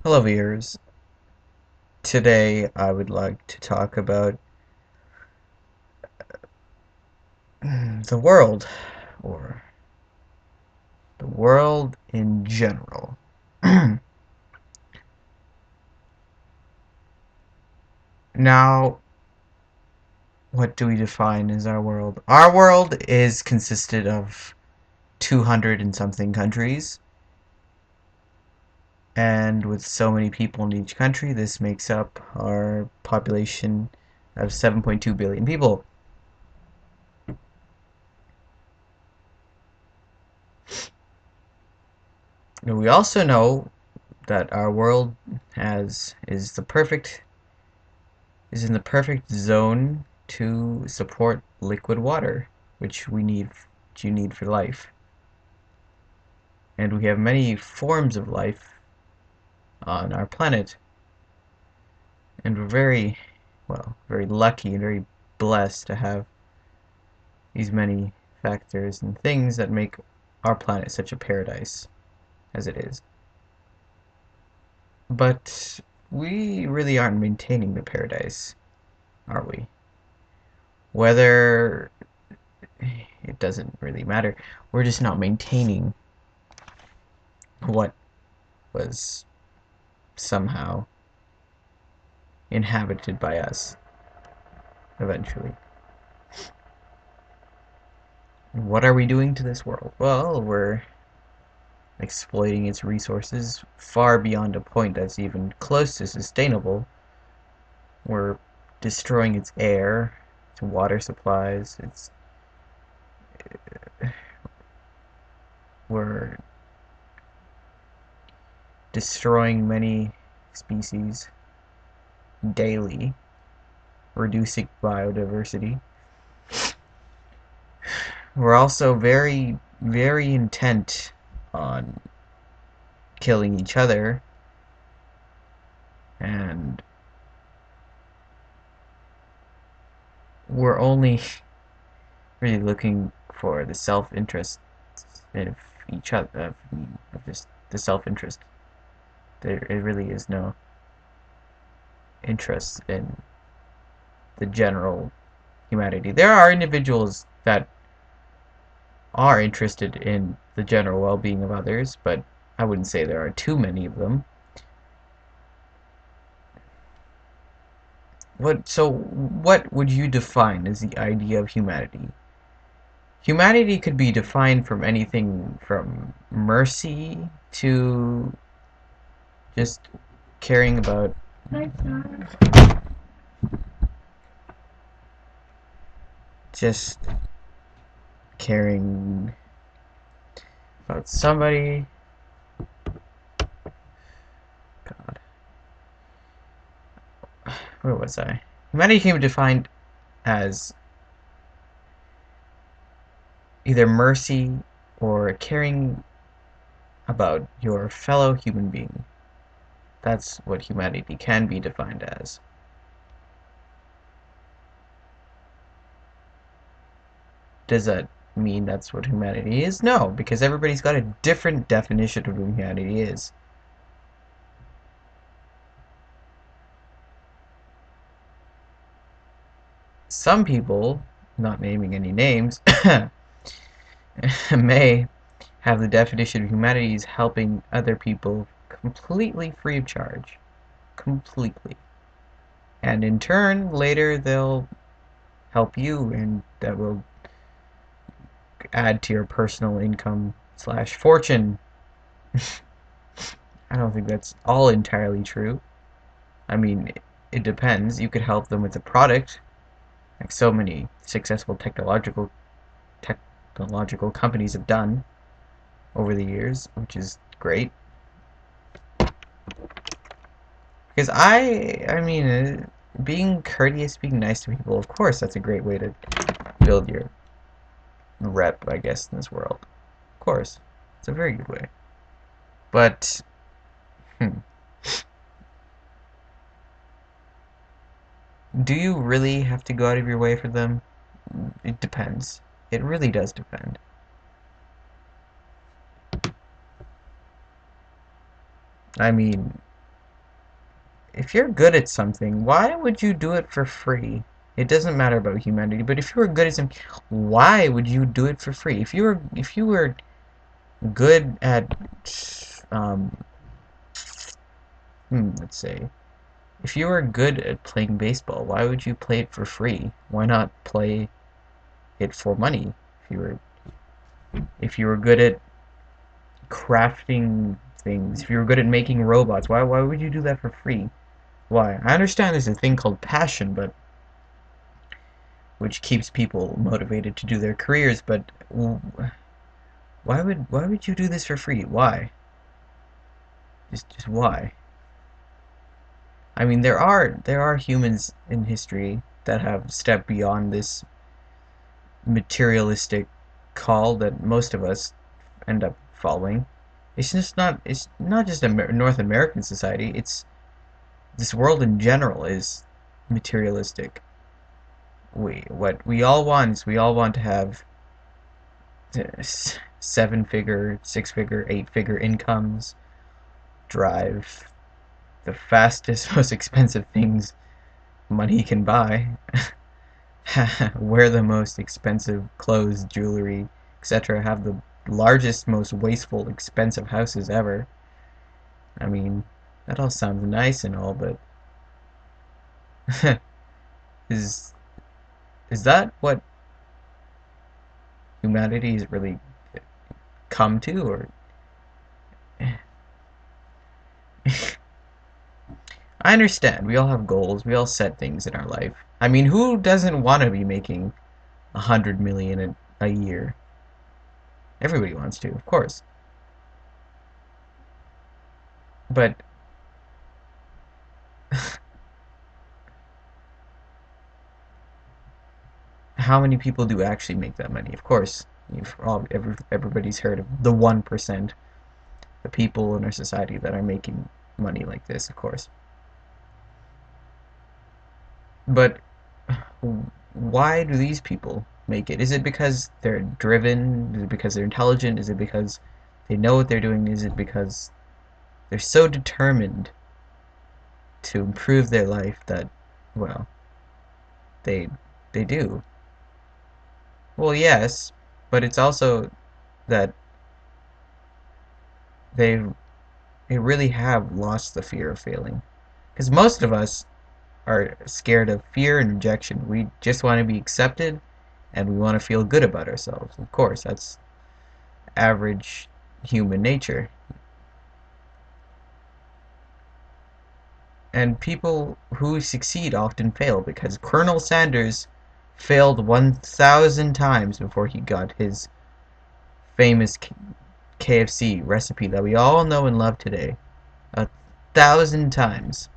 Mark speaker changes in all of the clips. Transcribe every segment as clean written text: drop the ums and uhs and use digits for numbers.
Speaker 1: Hello viewers. Today I would like to talk about the world, or the world in general. Now, what do we define as our world? Our world is consisted of 200 and something countries, and with so many people in each country, this makes up our population of 7.2 billion people. Now, we also know that our world has is in the perfect zone to support liquid water, which you need for life. And we have many forms of life on our planet, and we're very lucky and very blessed to have these many factors and things that make our planet such a paradise as it is. But we really aren't maintaining the paradise, are we? Whether it doesn't really matter. We're just not maintaining what was somehow inhabited by us eventually. What are we doing to this world? Well, we're exploiting its resources far beyond a point that's even close to sustainable. We're destroying its air, its water supplies, we're destroying many species daily, reducing biodiversity. We're also very intent on killing each other, and we're only really looking for the self-interest of each other, of just the self-interest. There really is no interest in the general humanity. There are individuals that are interested in the general well-being of others, but I wouldn't say there are too many of them. What would you define as the idea of humanity? Humanity could be defined from anything from mercy to just caring about just caring about somebody. God, where was I? Humanity can be defined as either mercy or caring about your fellow human being. That's what humanity can be defined as. Does that mean that's what humanity is? No, because everybody's got a different definition of what humanity is. Some people, not naming any names, may have the definition of humanity as helping other people completely free of charge. Completely. And in turn, later they'll help you, and that will add to your personal income slash fortune. I don't think that's all entirely true. I mean, it depends. You could help them with a product, like so many successful technological companies have done over the years, which is great. Because I mean, being courteous, being nice to people, of course, that's a great way to build your rep, I guess, in this world. Of course, it's a very good way. But, hmm, do you really have to go out of your way for them? It depends. It really does depend. I mean, if you're good at something, why would you do it for free? It doesn't matter about humanity, but if you were good at something, why would you do it for free? If you were good at um let's say if you were good at playing baseball, why would you play it for free? Why not play it for money? If you were good at crafting things, if you were good at making robots, why would you do that for free? Why? I understand there's a thing called passion, but which keeps people motivated to do their careers, but why would you do this for free? Why? Just why? I mean, there are humans in history that have stepped beyond this materialistic call that most of us end up following. It's not just a North American society. It's this world in general is materialistic. What we all want is we all want to have seven-figure, six-figure, eight-figure incomes, drive the fastest, most expensive things money can buy, wear the most expensive clothes, jewelry, etc., have the largest, most wasteful, expensive houses ever. I mean, that all sounds nice and all, but is is that what humanity has really come to, or I understand we all have goals, we all set things in our life. I mean, who doesn't want to be making 100 million a year? Everybody wants to, of course. But how many people do actually make that money? Of course, everybody's heard of the 1%, the people in our society that are making money like this, of course. But why do these people make it? Is it because they're driven? Is it because they're intelligent? Is it because they know what they're doing? Is it because they're so determined to improve their life that, well, they they do? Well, yes, but it's also that they they really have lost the fear of failing. Because most of us are scared of fear and rejection. We just want to be accepted and we want to feel good about ourselves. Of course, that's average human nature. And people who succeed often fail because Colonel Sanders failed 1,000 times before he got his famous KFC recipe that we all know and love today. 1,000 times.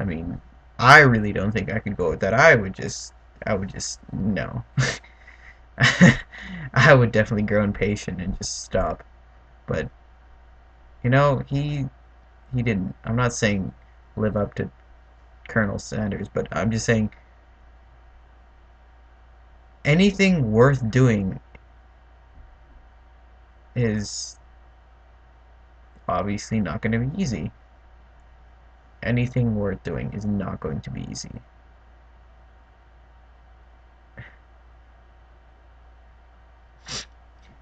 Speaker 1: I mean, I really don't think I could go with that. I would just, no. I would definitely grow impatient and just stop. But, he didn't. I'm not saying live up to Colonel Sanders, but I'm just saying anything worth doing is obviously not going to be easy. Anything worth doing is not going to be easy.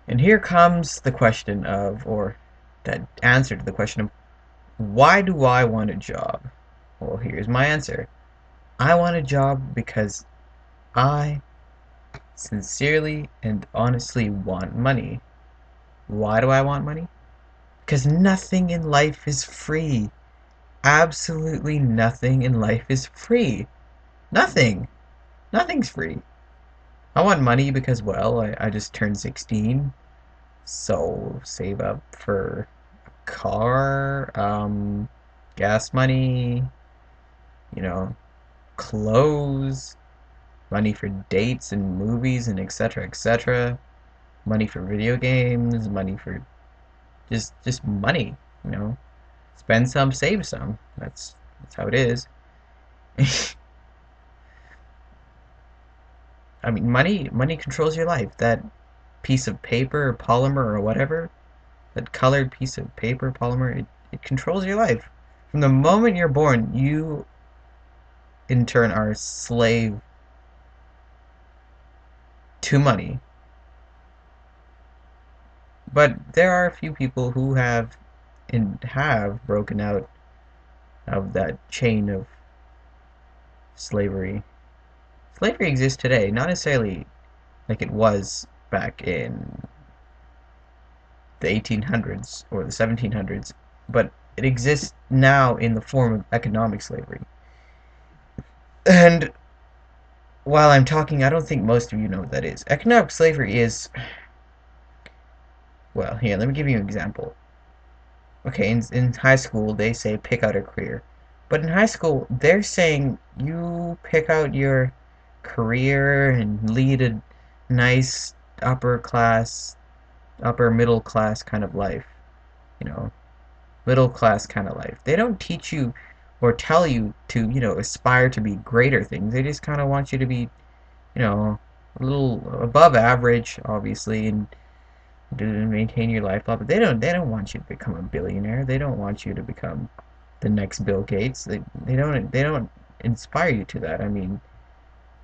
Speaker 1: And here comes the question of, or that answer to the question of, why do I want a job? Well, here's my answer. I want a job because I sincerely and honestly want money. Why do I want money? Because nothing in life is free. Absolutely nothing in life is free. Nothing. Nothing's free. I want money because, well, I just turned 16, so save up for a car, gas money, you know, clothes, money for dates and movies and etc. etc. Money for video games, money for just money, you know. Spend some, save some. That's how it is. I mean, money controls your life. That piece of paper or polymer or whatever, that colored piece of paper, polymer, it controls your life. From the moment you're born, you in turn are a slave to money. But there are a few people who have broken out of that chain of slavery. Slavery exists today, not necessarily like it was back in the 1800s or the 1700s, but it exists now in the form of economic slavery. And while I'm talking, I don't think most of you know what that is. Economic slavery is, well, here, let me give you an example. Okay, in high school, they say pick out a career. But in high school, they're saying you pick out your career and lead a nice upper class, upper middle class kind of life. You know, middle class kind of life. They don't teach you or tell you to, aspire to be greater things. They just kind of want you to be, a little above average, obviously, and to maintain your life. But they don't want you to become a billionaire. They don't want you to become the next Bill Gates. They don't inspire you to that. I mean,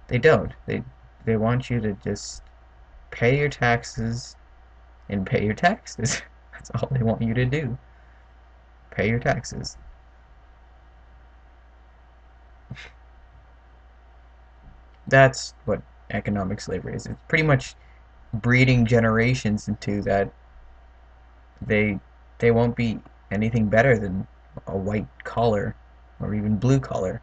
Speaker 1: they don't. They want you to just pay your taxes and pay your taxes. That's all they want you to do. Pay your taxes. That's what economic slavery is. It's pretty much breeding generations into that they they won't be anything better than a white collar or even blue collar.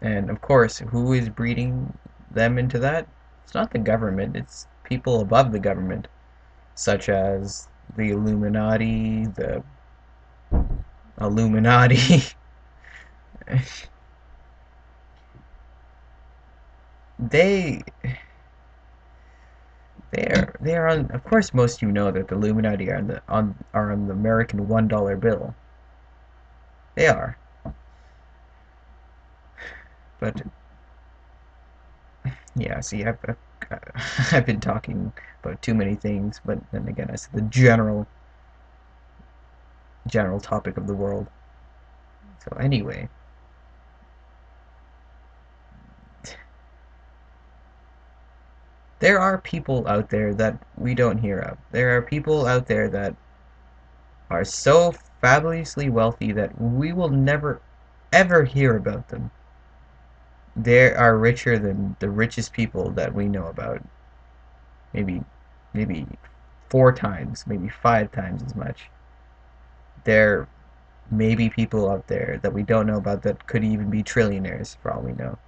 Speaker 1: And of course, who is breeding them into that? It's not the government, it's people above the government, such as the Illuminati. they they are on. Of course, most of you know that the Illuminati are on the American $1 bill. They are, but yeah. See, I've been talking about too many things, but then again, I said the general topic of the world. So anyway, there are people out there that we don't hear of. There are people out there that are so fabulously wealthy that we will never ever hear about them. They are richer than the richest people that we know about. Maybe, maybe 4 times, maybe 5 times as much. There may be people out there that we don't know about that could even be trillionaires for all we know.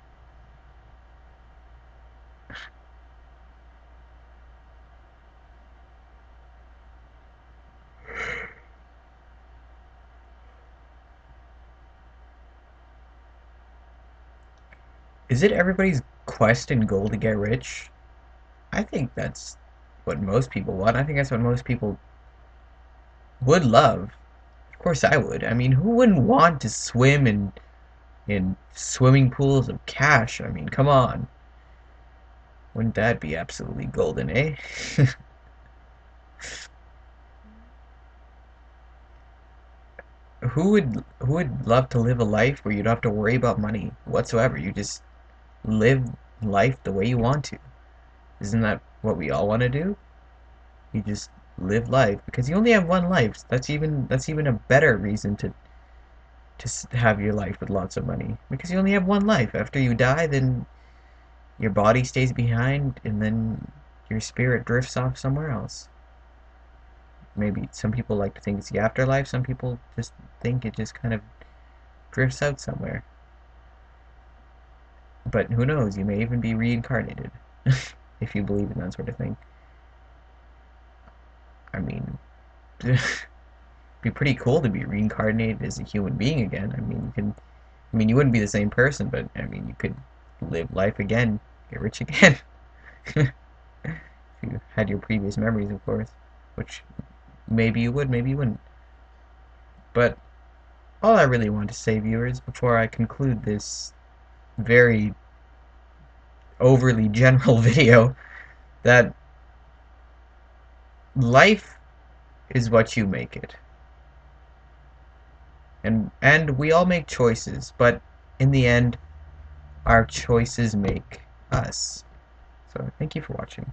Speaker 1: Is it everybody's quest and goal to get rich? I think that's what most people want. I think that's what most people would love. Of course I would. I mean, who wouldn't want to swim in swimming pools of cash? I mean, come on. Wouldn't that be absolutely golden, eh? Who would love to live a life where you don't have to worry about money whatsoever? You just live life the way you want to. Isn't that what we all want to do? You just live life because you only have one life. That's even a better reason to have your life with lots of money because you only have one life. After you die, then your body stays behind, and then your spirit drifts off somewhere else. Maybe some people like to think it's the afterlife. Some people just think it just kind of drifts out somewhere. But who knows? You may even be reincarnated if you believe in that sort of thing. I mean, it'd be pretty cool to be reincarnated as a human being again. I mean, you wouldn't be the same person, but I mean, you could live life again, get rich again. If you had your previous memories, of course, which maybe you would, maybe you wouldn't. But all I really want to say, viewers, before I conclude this very overly general video, that life is what you make it. And we all make choices, but in the end, our choices make us. So thank you for watching.